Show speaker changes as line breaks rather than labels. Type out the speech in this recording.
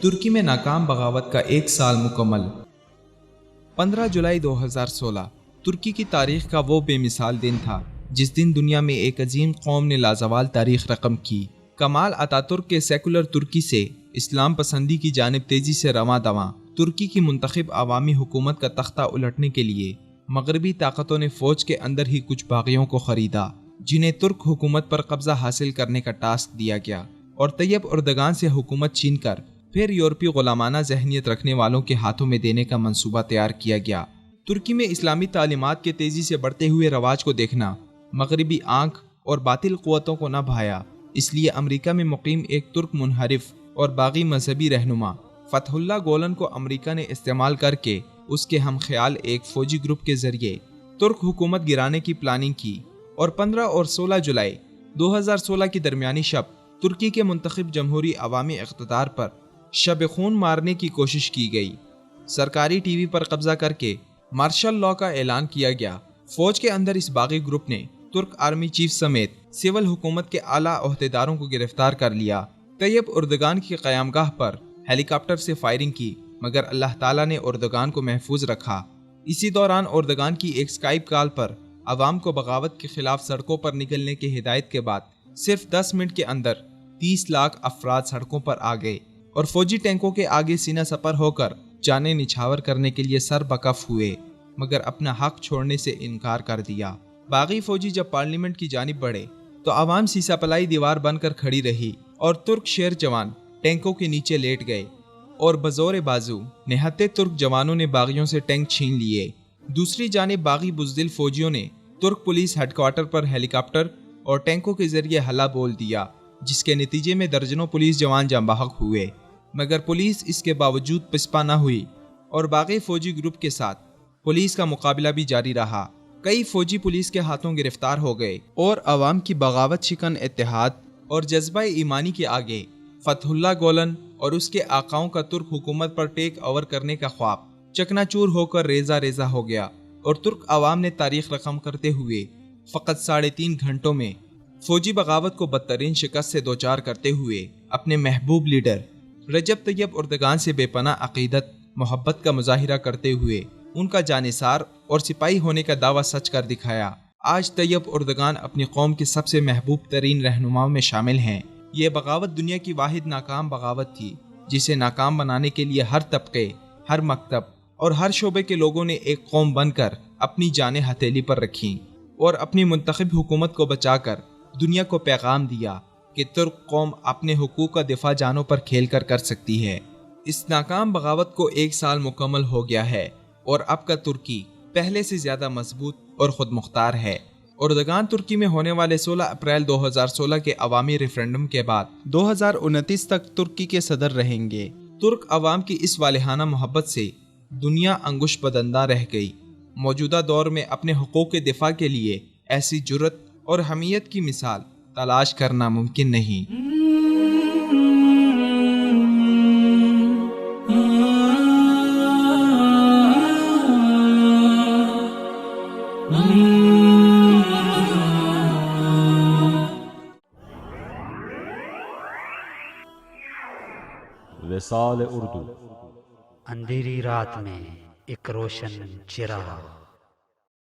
ترکی میں ناکام بغاوت کا 1 سال مکمل۔ 15 جولائی 2016 ترکی کی تاریخ کا وہ بے مثال دن تھا جس دن دنیا میں ایک عظیم قوم نے لازوال تاریخ رقم کی۔ کمال اتاتürk کے سیکولر ترکی سے اسلام پسندی کی جانب تیزی سے رواں دواں ترکی کی منتخب عوامی حکومت کا تختہ الٹنے کے لیے مغربی طاقتوں نے فوج کے اندر ہی کچھ باغیوں کو خریدا جنہیں ترک حکومت پر قبضہ حاصل کرنے کا ٹاسک دیا گیا، اور طیب اردگان سے حکومت چھین کر پھر یورپی غلامانہ ذہنیت رکھنے والوں کے ہاتھوں میں دینے کا منصوبہ تیار کیا گیا۔ ترکی میں اسلامی تعلیمات کے تیزی سے بڑھتے ہوئے رواج کو دیکھنا مغربی آنکھ اور باطل قوتوں کو نہ بھایا، اس لیے امریکہ میں مقیم ایک ترک منحرف اور باغی مذہبی رہنما فتح اللہ گولن کو امریکہ نے استعمال کر کے اس کے ہم خیال ایک فوجی گروپ کے ذریعے ترک حکومت گرانے کی پلاننگ کی، اور 15 اور 16 جولائی 2016 کی درمیانی شب ترکی کے منتخب جمہوری عوامی اقتدار پر شب خون مارنے کی کوشش کی گئی۔ سرکاری ٹی وی پر قبضہ کر کے مارشل لاء کا اعلان کیا گیا۔ فوج کے اندر اس باغی گروپ نے ترک آرمی چیف سمیت سول حکومت کے اعلیٰ عہدیداروں کو گرفتار کر لیا۔ طیب اردگان کی قیام گاہ پر ہیلی کاپٹر سے فائرنگ کی، مگر اللہ تعالیٰ نے اردگان کو محفوظ رکھا۔ اسی دوران اردگان کی ایک اسکائپ کال پر عوام کو بغاوت کے خلاف سڑکوں پر نکلنے کی ہدایت کے بعد صرف 10 منٹ کے اندر 30 لاکھ افراد سڑکوں پر آ گئے اور فوجی ٹینکوں کے آگے سینہ سپر ہو کر جانیں نچھاور کرنے کے لیے سر بکف ہوئے، مگر اپنا حق چھوڑنے سے انکار کر دیا۔ باغی فوجی جب پارلیمنٹ کی جانب بڑھے تو عوام سیسا پلائی دیوار بن کر کھڑی رہی، اور ترک شیر جوان ٹینکوں کے نیچے لیٹ گئے، اور بزور بازو نہتے ترک جوانوں نے باغیوں سے ٹینک چھین لیے۔ دوسری جانب باغی بزدل فوجیوں نے ترک پولیس ہیڈ کوارٹر پر ہیلی کاپٹر اور ٹینکوں کے ذریعے حملہ بول دیا، جس کے نتیجے میں درجنوں پولیس جوان جاں بحق ہوئے، مگر پولیس اس کے باوجود پسپا نہ ہوئی اور باغی فوجی گروپ کے ساتھ پولیس کا مقابلہ بھی جاری رہا۔ کئی فوجی پولیس کے ہاتھوں گرفتار ہو گئے، اور عوام کی بغاوت شکن اتحاد اور جذبہ ایمانی کے آگے فتح اللہ گولن اور اس کے آقاؤں کا ترک حکومت پر ٹیک اوور کرنے کا خواب چکنا چور ہو کر ریزہ ریزہ ہو گیا، اور ترک عوام نے تاریخ رقم کرتے ہوئے فقط 3.5 گھنٹوں میں فوجی بغاوت کو بدترین شکست سے دوچار کرتے ہوئے اپنے محبوب لیڈر رجب طیب اردگان سے بے پناہ عقیدت محبت کا مظاہرہ کرتے ہوئے ان کا جانثار اور سپاہی ہونے کا دعویٰ سچ کر دکھایا۔ آج طیب اردگان اپنی قوم کے سب سے محبوب ترین رہنماؤں میں شامل ہیں۔ یہ بغاوت دنیا کی واحد ناکام بغاوت تھی جسے ناکام بنانے کے لیے ہر طبقے، ہر مکتب اور ہر شعبے کے لوگوں نے ایک قوم بن کر اپنی جانیں ہتھیلی پر رکھیں، اور اپنی منتخب حکومت کو بچا کر دنیا کو پیغام دیا کہ ترک قوم اپنے حقوق کا دفاع جانوں پر کھیل کر سکتی ہے۔ اس ناکام بغاوت کو 1 سال مکمل ہو گیا ہے، اور اب کا ترکی پہلے سے زیادہ مضبوط اور خود مختار ہے۔ اردگان ترکی میں ہونے والے 16 اپریل 2016 کے عوامی ریفرنڈم کے بعد 2029 تک ترکی کے صدر رہیں گے۔ ترک عوام کی اس والہانہ محبت سے دنیا انگوش بدندہ رہ گئی۔ موجودہ دور میں اپنے حقوق کے دفاع کے لیے ایسی جرأت اور حمیت کی مثال تلاش کرنا ممکن نہیں۔
وصال اردو۔
اندھیری رات میں ایک روشن چراغ